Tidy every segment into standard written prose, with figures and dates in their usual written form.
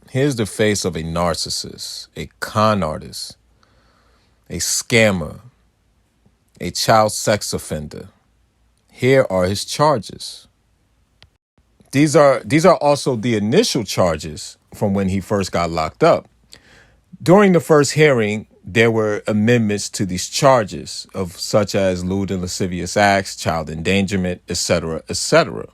Here's the face of a narcissist, a con artist, a scammer, a child sex offender. Here are his charges. These are also the initial charges from when he first got locked up. During the first hearing, there were amendments to these charges of such as lewd and lascivious acts, child endangerment, etc., etc.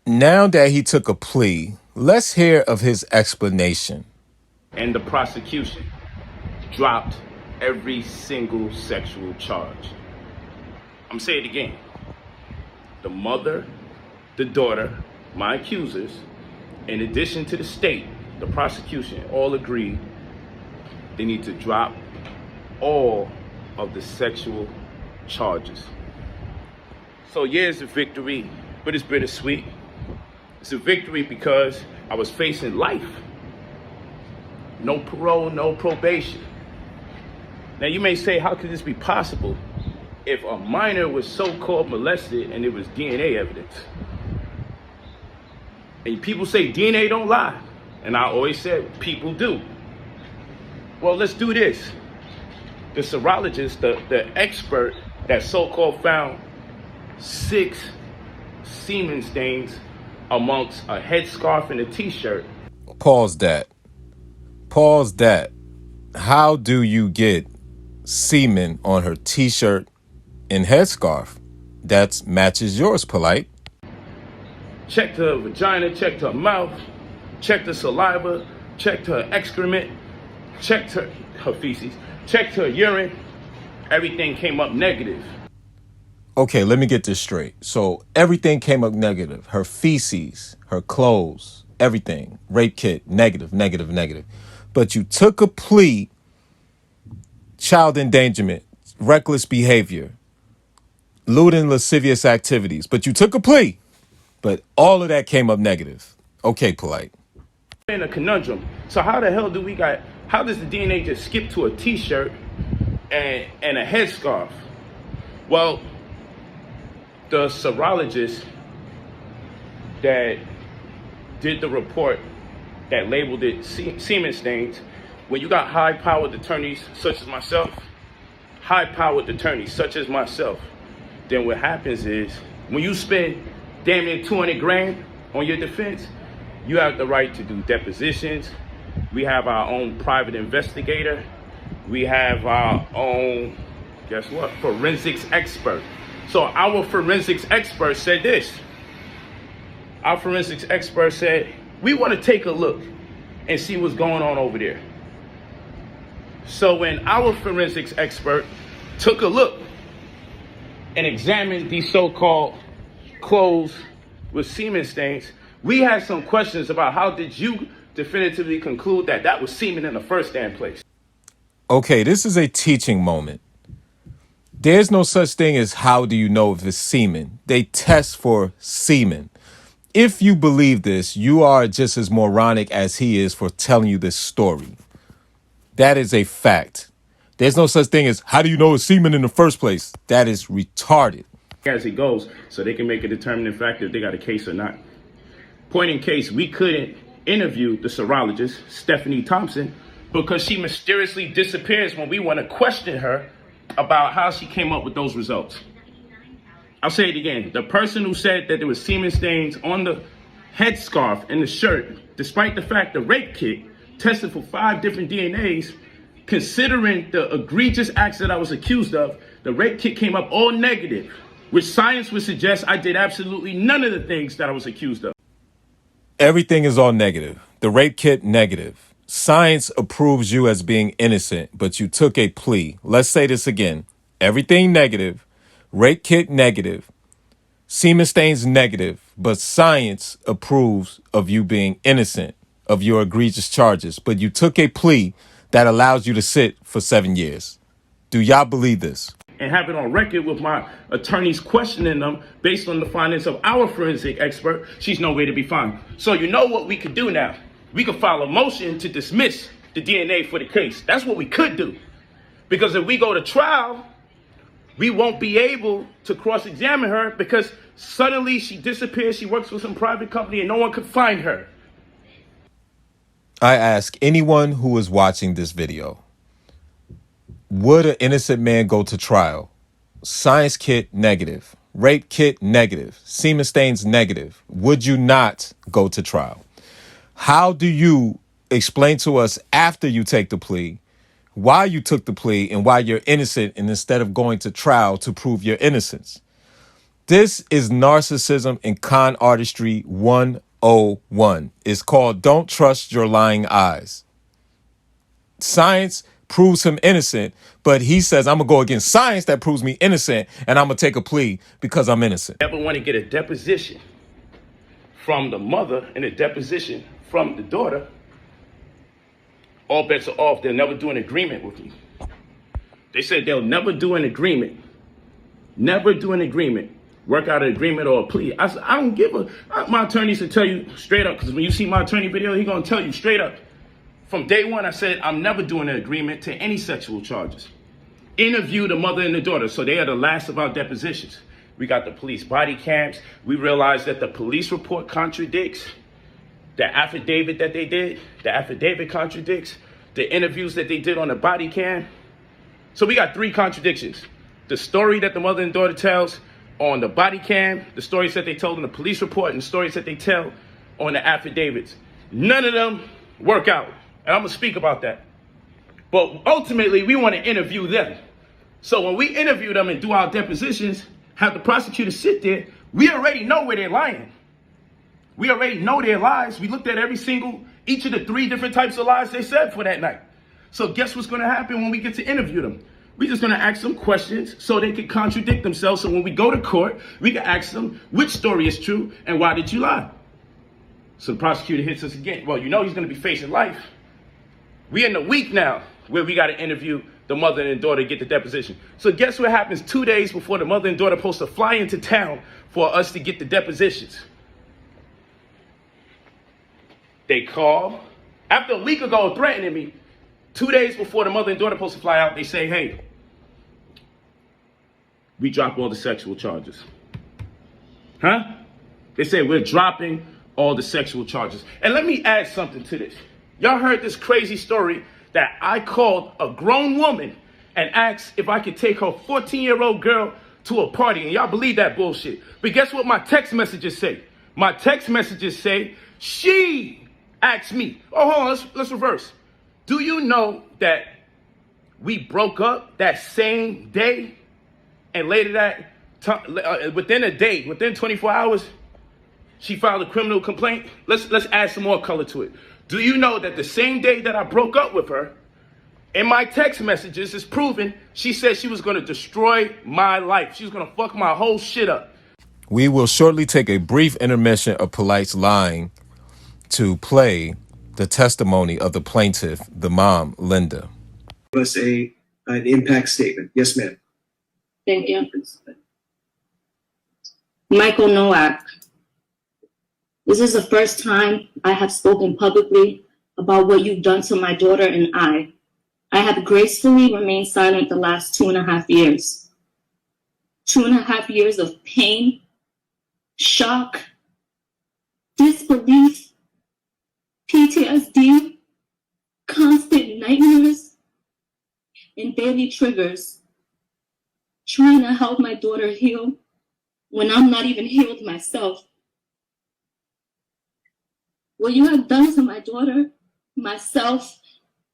Now that he took a plea, let's hear of his explanation. And the prosecution dropped every single sexual charge. I'm saying it again. The mother, the daughter, my accusers, in addition to the state, the prosecution, all agreed they need to drop all of the sexual charges. So yeah, it's a victory, but it's bittersweet. It's a victory because I was facing life. No parole, no probation. Now you may say, how could this be possible if a minor was so-called molested and it was DNA evidence? And people say DNA don't lie. And I always said, people do. Well, let's do this. The serologist, the expert that so-called found 6 semen stains amongst a headscarf and a t-shirt. Pause that. Pause that. How do you get semen on her t-shirt and headscarf? That matches yours, Polight. Checked her vagina, checked her mouth, checked her saliva, checked her excrement, checked her feces, checked her urine. Everything came up negative. Okay, let me get this straight. So everything came up negative. Her feces, her clothes, everything. Rape kit, negative, negative, negative. But you took a plea, child endangerment, reckless behavior, lewd and lascivious activities. But you took a plea. But all of that came up negative. Okay, Polight. In a conundrum. So how the hell how does the DNA just skip to a t-shirt and a headscarf? Well, the serologist that did the report that labeled it semen stains, when you got high-powered attorneys such as myself, then what happens is when you spend damn near 200 grand on your defense, you have the right to do depositions. We have our own private investigator. We have our own, guess what, forensics expert. So our forensics expert said this. Our forensics expert said, we want to take a look and see what's going on over there. So when our forensics expert took a look and examined these so-called clothes with semen stains, we had some questions about how did you definitively conclude that that was semen in the first damn place? Okay, this is a teaching moment. There's no such thing as how do you know if it's semen. They test for semen. If you believe this, you are just as moronic as he is for telling you this story. That is a fact. There's no such thing as how do you know it's semen in the first place. That is retarded. As it goes, so they can make a determining factor if they got a case or not. Point in case, we couldn't interview the serologist, Stephanie Thompson, because she mysteriously disappears when we want to question her about how she came up with those results. I'll say it again. The person who said that there was semen stains on the headscarf and the shirt, despite the fact the rape kit tested for 5 different DNAs, considering the egregious acts that I was accused of, the rape kit came up all negative, which science would suggest I did absolutely none of the things that I was accused of. Everything is all negative. The rape kit, negative. Science approves you as being innocent, but you took a plea. Let's say this again. Everything negative. Rape kit, negative. Semen stains, negative. But science approves of you being innocent of your egregious charges. But you took a plea that allows you to sit for 7 years. Do y'all believe this? And have it on record with my attorneys questioning them based on the findings of our forensic expert, she's nowhere to be found. So you know what we could do now? We could file a motion to dismiss the DNA for the case. That's what we could do. Because if we go to trial, we won't be able to cross-examine her because suddenly she disappears, she works for some private company and no one could find her. I ask anyone who is watching this video, would an innocent man go to trial? Science kit, negative. Rape kit, negative. Semen stains, negative. Would you not go to trial? How do you explain to us after you take the plea why you took the plea and why you're innocent, and instead of going to trial to prove your innocence? This is narcissism and con artistry 101. It's called Don't Trust Your Lying Eyes. Science proves him innocent, but he says, I'm going to go against science that proves me innocent, and I'm going to take a plea because I'm innocent. Never want to get a deposition from the mother and a deposition from the daughter, all bets are off. They'll never do an agreement with me. They said they'll never do an agreement. Never do an agreement. Work out an agreement or a plea. I said, I don't give a... My attorney should tell you straight up, because when you see my attorney video, he's going to tell you straight up. From day one, I said, I'm never doing an agreement to any sexual charges. Interview the mother and the daughter. So they are the last of our depositions. We got the police body cams. We realized that the police report contradicts the affidavit that they did. The affidavit contradicts the interviews that they did on the body cam. So we got 3 contradictions. The story that the mother and daughter tells on the body cam, the stories that they told in the police report, and the stories that they tell on the affidavits. None of them work out. And I'm going to speak about that. But ultimately, we want to interview them. So when we interview them and do our depositions, have the prosecutor sit there, we already know where they're lying. We already know their lies. We looked at each of the 3 different types of lies they said for that night. So guess what's going to happen when we get to interview them? We're just going to ask them questions so they can contradict themselves. So when we go to court, we can ask them which story is true and why did you lie? So the prosecutor hits us again. Well, you know he's going to be facing life. We're in the week now where we got to interview the mother and daughter, get the deposition. So guess what happens 2 days before the mother and daughter are supposed to fly into town for us to get the depositions? They call. After a week ago threatening me, 2 days before the mother and daughter are supposed to fly out, they say, hey, we drop all the sexual charges. Huh? They say we're dropping all the sexual charges. And let me add something to this. Y'all heard this crazy story that I called a grown woman and asked if I could take her 14-year-old girl to a party. And y'all believe that bullshit. But guess what my text messages say? My text messages say, she asked me. Oh, hold on, let's reverse. Do you know that we broke up that same day, and later that, within a day, within 24 hours, she filed a criminal complaint? Let's add some more color to it. Do you know that the same day that I broke up with her, in my text messages is proven, she said she was going to destroy my life. She was going to fuck my whole shit up. We will shortly take a brief intermission of Polight's lying to play the testimony of the plaintiff, the mom, Linda. Give us an impact statement. Yes, ma'am. Thank you. Michael Nowak. This is the first time I have spoken publicly about what you've done to my daughter and I. I have gracefully remained silent the last 2.5 years. 2.5 years of pain, shock, disbelief, PTSD, constant nightmares, and daily triggers. Trying to help my daughter heal when I'm not even healed myself. What you have done to my daughter, myself,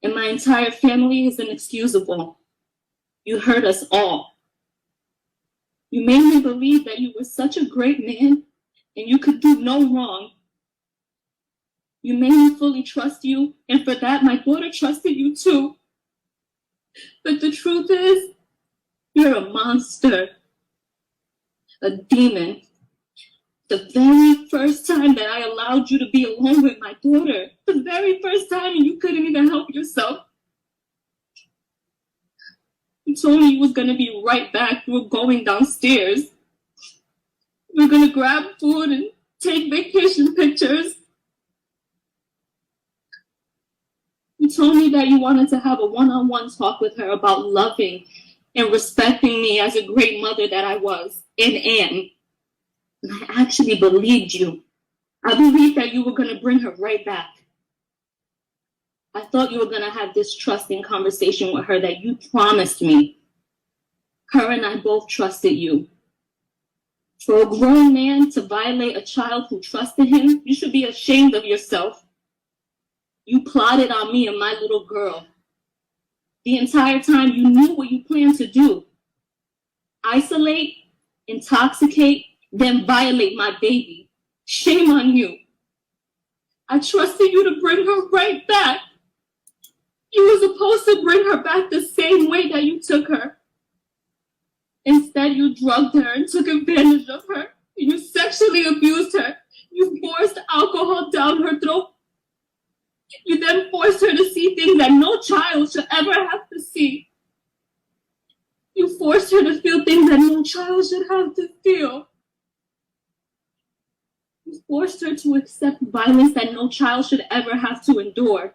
and my entire family is inexcusable. You hurt us all. You made me believe that you were such a great man and you could do no wrong. You made me fully trust you, and for that, my daughter trusted you too. But the truth is, you're a monster, a demon. The very first time that I allowed you to be alone with my daughter, the very first time, and you couldn't even help yourself. You told me you was gonna be right back. You were going downstairs. We were gonna grab food and take vacation pictures. You told me that you wanted to have a one-on-one talk with her about loving and respecting me as a great mother that I was and am. And I actually believed you. I believed that you were going to bring her right back. I thought you were going to have this trusting conversation with her that you promised me. Her and I both trusted you. For a grown man to violate a child who trusted him, you should be ashamed of yourself. You plotted on me and my little girl. The entire time you knew what you planned to do. Isolate, intoxicate, then violate my baby. Shame on you. I trusted you to bring her right back. You were supposed to bring her back the same way that you took her. Instead, you drugged her and took advantage of her. You sexually abused her. You forced alcohol down her throat. You then forced her to see things that no child should ever have to see. You forced her to feel things that no child should have to feel. You forced her to accept violence that no child should ever have to endure.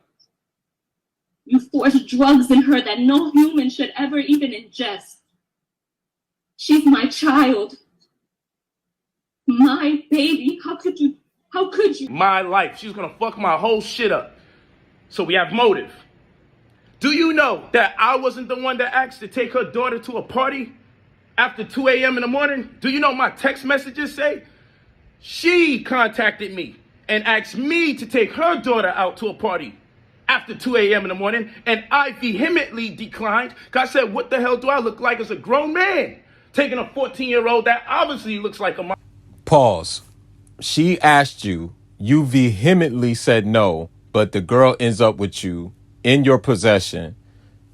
You forced drugs in her that no human should ever even ingest. She's my child. My baby. How could you? How could you? My life. She's gonna fuck my whole shit up. So we have motive. Do you know that I wasn't the one that asked to take her daughter to a party after 2 a.m. in the morning? Do you know my text messages say? She contacted me and asked me to take her daughter out to a party after 2 a.m. in the morning, and I vehemently declined because I said, what the hell do I look like as a grown man taking a 14-year-old that obviously looks like a mom? Pause. She asked you, you vehemently said no, but the girl ends up with you in your possession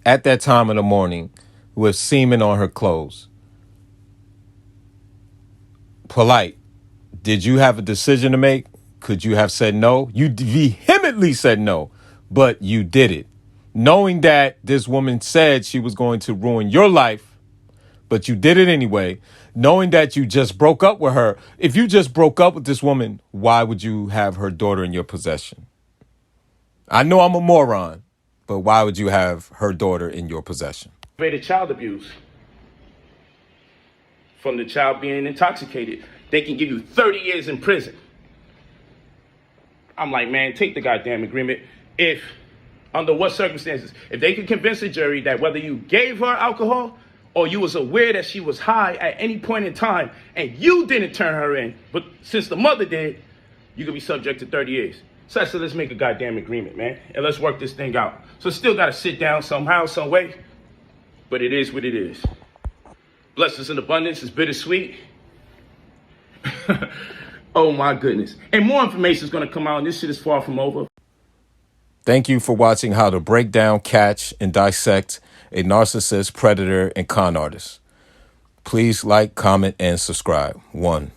at that time in the morning with semen on her clothes. Polight, did you have a decision to make? Could you have said no? You vehemently said no, but you did it. Knowing that this woman said she was going to ruin your life, but you did it anyway. Knowing that you just broke up with her. If you just broke up with this woman, why would you have her daughter in your possession? I know I'm a moron, but why would you have her daughter in your possession? Aggravated child abuse. From the child being intoxicated. They can give you 30 years in prison. I'm like, man, take the goddamn agreement. If, under what circumstances, if they could convince a jury that whether you gave her alcohol or you was aware that she was high at any point in time and you didn't turn her in, but since the mother did, you could be subject to 30 years. So I said, let's make a goddamn agreement, man, and let's work this thing out. So still got to sit down somehow, some way, but it is what it is. Blessings in abundance is bittersweet. Oh my goodness. And more information is going to come out, and this shit is far from over. Thank you for watching how to break down, catch, and dissect a narcissist, predator, and con artist. Please like, comment, and subscribe. 1.